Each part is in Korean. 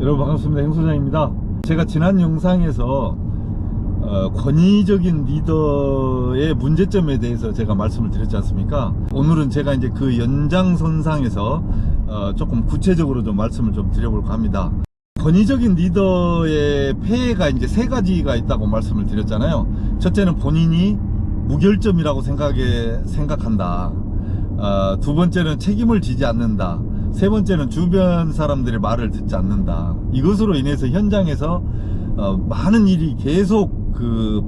여러분 반갑습니다. 행소장입니다. 제가 지난 영상에서 권위적인 리더의 문제점에 대해서 제가 말씀을 드렸지 않습니까? 오늘은 제가 이제 그 연장선상에서 조금 구체적으로 좀 말씀을 좀 드려볼까 합니다. 권위적인 리더의 폐해가 이제 세 가지가 있다고 말씀을 드렸잖아요. 첫째는 본인이 무결점이라고 생각한다. 두 번째는 책임을 지지 않는다. 세 번째는 주변 사람들의 말을 듣지 않는다. 이것으로 인해서 현장에서 많은 일이 계속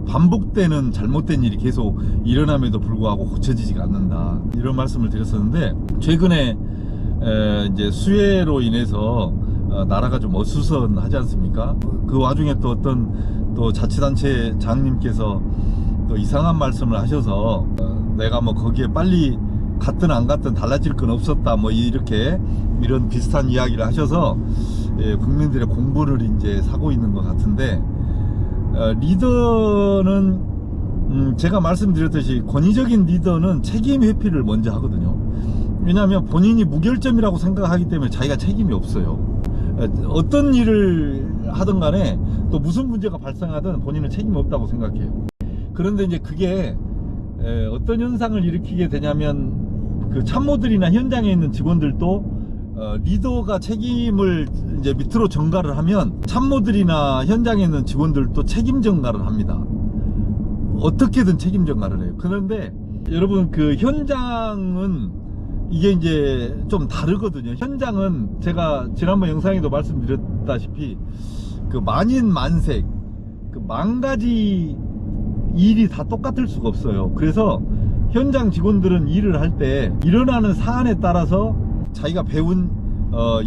반복되는 잘못된 일이 계속 일어남에도 불구하고 고쳐지지가 않는다. 이런 말씀을 드렸었는데, 최근에 이제 수해로 인해서 나라가 좀 어수선하지 않습니까? 그 와중에 또 어떤 자치단체 장님께서 또 이상한 말씀을 하셔서 내가 뭐 거기에 빨리 갔든 안 갔든 달라질 건 없었다, 뭐 이런 비슷한 이야기를 하셔서 국민들의 공부를 이제 사고 있는 것 같은데, 리더는 제가 말씀드렸듯이 권위적인 리더는 책임 회피를 먼저 하거든요. 왜냐하면 본인이 무결점이라고 생각하기 때문에 자기가 책임이 없어요. 어떤 일을 하든 간에 또 무슨 문제가 발생하든 본인은 책임이 없다고 생각해요. 그런데 이제 그게 어떤 현상을 일으키게 되냐면, 그 참모들이나 현장에 있는 직원들도 리더가 책임을 이제 밑으로 전가를 하면 참모들이나 현장에 있는 직원들도 책임 전가를 합니다. 어떻게든 책임 전가를 해요. 그런데 여러분, 그 현장은 이게 이제 좀 다르거든요. 현장은 제가 지난번 영상에도 말씀드렸다시피 그 만인만색, 그 만 가지 일이 다 똑같을 수가 없어요. 그래서 현장 직원들은 일을 할 때 일어나는 사안에 따라서 자기가 배운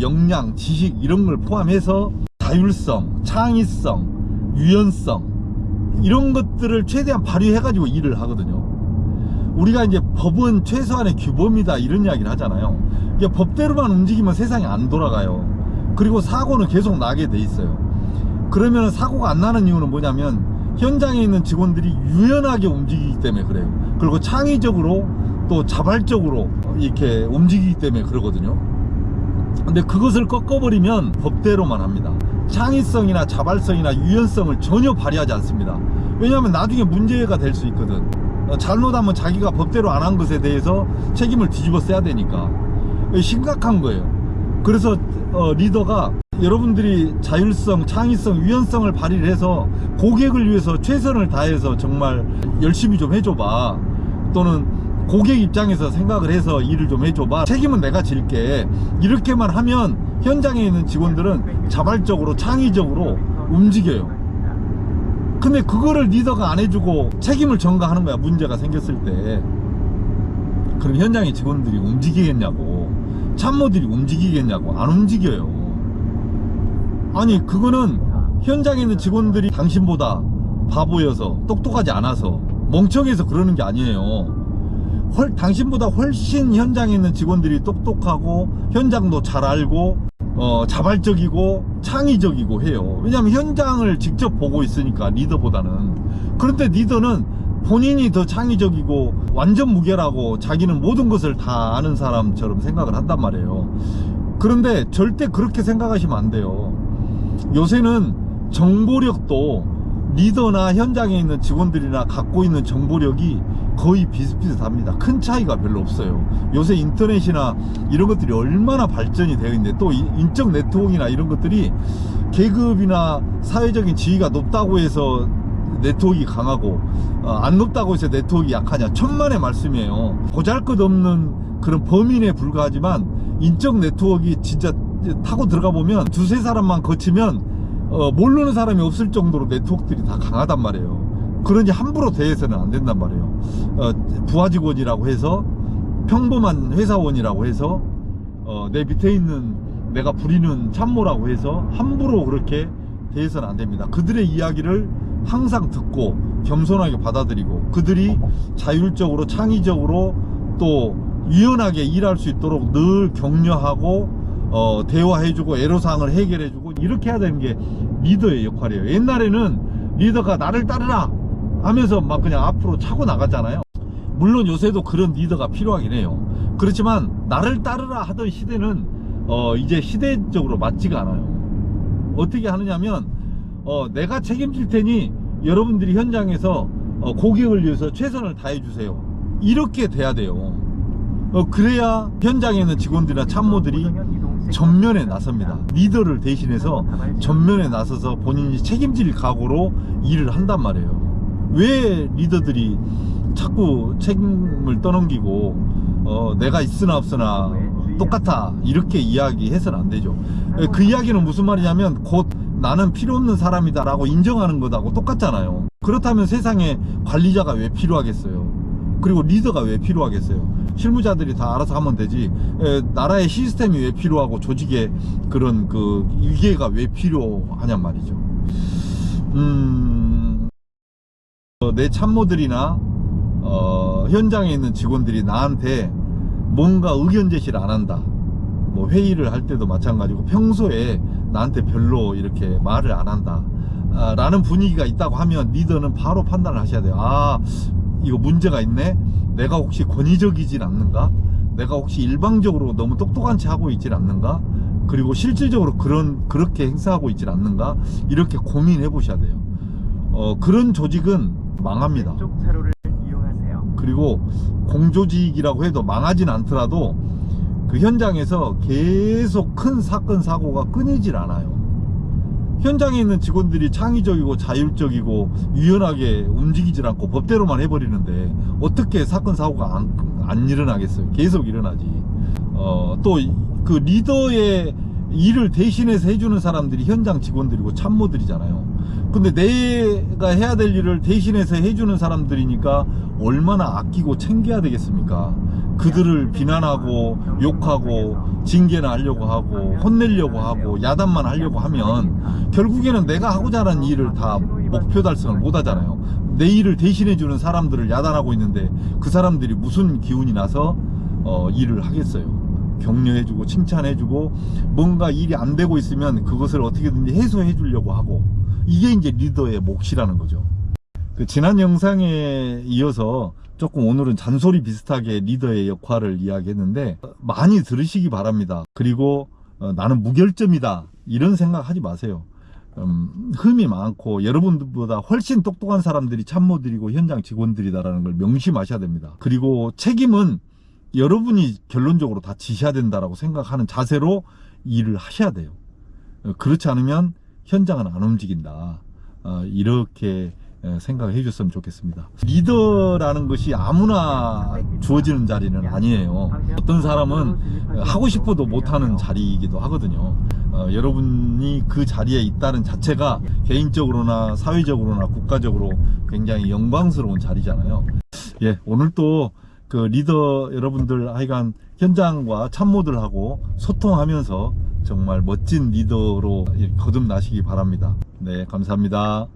역량, 지식 이런 걸 포함해서 자율성, 창의성, 유연성 이런 것들을 최대한 발휘해 가지고 일을 하거든요. 우리가 이제 법은 최소한의 규범이다 이런 이야기를 하잖아요. 이게 법대로만 움직이면 세상이 안 돌아가요. 그리고 사고는 계속 나게 돼 있어요. 그러면 사고가 안 나는 이유는 뭐냐면 현장에 있는 직원들이 유연하게 움직이기 때문에 그래요. 그리고 창의적으로 또 자발적으로 이렇게 움직이기 때문에 그러거든요. 근데 그것을 꺾어버리면 법대로만 합니다. 창의성이나 자발성이나 유연성을 전혀 발휘하지 않습니다. 왜냐하면 나중에 문제가 될 수 있거든. 잘못하면 자기가 법대로 안 한 것에 대해서 책임을 뒤집어 써야 되니까 심각한 거예요. 그래서 리더가 여러분들이 자율성, 창의성, 유연성을 발휘를 해서 고객을 위해서 최선을 다해서 정말 열심히 좀 해줘봐. 또는 고객 입장에서 생각을 해서 일을 좀 해줘봐. 책임은 내가 질게. 이렇게만 하면 현장에 있는 직원들은 자발적으로, 창의적으로 움직여요. 근데 그거를 리더가 안 해주고 책임을 전가하는 거야, 문제가 생겼을 때. 그럼 현장의 직원들이 움직이겠냐고, 참모들이 움직이겠냐고. 안 움직여요. 아니, 그거는 현장에 있는 직원들이 당신보다 바보여서, 똑똑하지 않아서, 멍청해서 그러는 게 아니에요. 당신보다 훨씬 현장에 있는 직원들이 똑똑하고 현장도 잘 알고 자발적이고 창의적이고 해요. 왜냐하면 현장을 직접 보고 있으니까, 리더보다는. 그런데 리더는 본인이 더 창의적이고 완전 무결하고 자기는 모든 것을 다 아는 사람처럼 생각을 한단 말이에요. 그런데 절대 그렇게 생각하시면 안 돼요. 요새는 정보력도 리더나 현장에 있는 직원들이나 갖고 있는 정보력이 거의 비슷비슷합니다. 큰 차이가 별로 없어요. 요새 인터넷이나 이런 것들이 얼마나 발전이 되어 있는데, 또 인적 네트워크나 이런 것들이 계급이나 사회적인 지위가 높다고 해서 네트워크가 강하고 안 높다고 해서 네트워크가 약하냐, 천만의 말씀이에요. 보잘것없는 그런 범인에 불과하지만 인적 네트워크가 진짜 타고 들어가 보면 두세 사람만 거치면 모르는 사람이 없을 정도로 네트워크들이 다 강하단 말이에요. 그러니 함부로 대해서는 안 된단 말이에요. 부하 직원이라고 해서, 평범한 회사원이라고 해서, 내 밑에 있는 내가 부리는 참모라고 해서 함부로 그렇게 대해서는 안 됩니다. 그들의 이야기를 항상 듣고 겸손하게 받아들이고, 그들이 자율적으로, 창의적으로 또 유연하게 일할 수 있도록 늘 격려하고 대화해주고 애로사항을 해결해주고, 이렇게 해야 되는 게 리더의 역할이에요. 옛날에는 리더가 나를 따르라 하면서 막 그냥 앞으로 차고 나가잖아요. 물론 요새도 그런 리더가 필요하긴 해요. 그렇지만 나를 따르라 하던 시대는 이제 시대적으로 맞지가 않아요. 어떻게 하느냐면 내가 책임질 테니 여러분들이 현장에서 고객을 위해서 최선을 다해 주세요. 이렇게 돼야 돼요. 그래야 현장에 있는 직원들이나 참모들이 전면에 나섭니다. 리더를 대신해서 전면에 나서서 본인이 책임질 각오로 일을 한단 말이에요. 왜 리더들이 자꾸 책임을 떠넘기고 내가 있으나 없으나 똑같아 이렇게 이야기해서는 안 되죠. 그 이야기는 무슨 말이냐면 곧 나는 필요 없는 사람이다 라고 인정하는 것하고 똑같잖아요. 그렇다면 세상에 관리자가 왜 필요하겠어요? 그리고 리더가 왜 필요하겠어요? 실무자들이 다 알아서 하면 되지. 나라의 시스템이 왜 필요하고 조직의 그런 그 위계가 왜 필요하냔 말이죠. 내 참모들이나 현장에 있는 직원들이 나한테 뭔가 의견 제시를 안 한다. 뭐 회의를 할 때도 마찬가지고 평소에 나한테 별로 이렇게 말을 안 한다 라는 분위기가 있다고 하면 리더는 바로 판단을 하셔야 돼요. 아, 이거 문제가 있네. 내가 혹시 권위적이진 않는가? 내가 혹시 일방적으로 너무 똑똑한 체 하고 있진 않는가? 그리고 실질적으로 그렇게 행사하고 있진 않는가? 이렇게 고민해 보셔야 돼요. 그런 조직은 망합니다. 그리고 공조직이라고 해도 망하진 않더라도 그 현장에서 계속 큰 사건 사고가 끊이질 않아요. 현장에 있는 직원들이 창의적이고 자율적이고 유연하게 움직이질 않고 법대로만 해버리는데 어떻게 사건 사고가 안 일어나겠어요? 계속 일어나지. 또 그 리더의 일을 대신해서 해주는 사람들이 현장 직원들이고 참모들이잖아요. 근데 내가 해야 될 일을 대신해서 해주는 사람들이니까 얼마나 아끼고 챙겨야 되겠습니까? 그들을 비난하고 욕하고 징계나 하려고 하고 혼내려고 하고 야단만 하려고 하면 결국에는 내가 하고자 하는 일을 다 목표 달성을 못 하잖아요. 내 일을 대신해 주는 사람들을 야단하고 있는데 그 사람들이 무슨 기운이 나서 일을 하겠어요. 격려해주고 칭찬해주고 뭔가 일이 안 되고 있으면 그것을 어떻게든지 해소해 주려고 하고, 이게 이제 리더의 몫이라는 거죠. 그 지난 영상에 이어서 조금 오늘은 잔소리 비슷하게 리더의 역할을 이야기했는데 많이 들으시기 바랍니다. 그리고 나는 무결점이다 이런 생각 하지 마세요. 흠이 많고 여러분들보다 훨씬 똑똑한 사람들이 참모들이고 현장 직원들이다라는 걸 명심하셔야 됩니다. 그리고 책임은 여러분이 결론적으로 다 지셔야 된다라고 생각하는 자세로 일을 하셔야 돼요. 그렇지 않으면 현장은 안 움직인다. 이렇게 생각해 주셨으면 좋겠습니다. 리더라는 것이 아무나 주어지는 자리는 아니에요. 어떤 사람은 하고 싶어도 못하는 자리이기도 하거든요. 여러분이 그 자리에 있다는 자체가 개인적으로나 사회적으로나 국가적으로 굉장히 영광스러운 자리잖아요. 예, 오늘 또 그 리더 여러분들 하여간 현장과 참모들하고 소통하면서 정말 멋진 리더로 거듭나시기 바랍니다. 네, 감사합니다.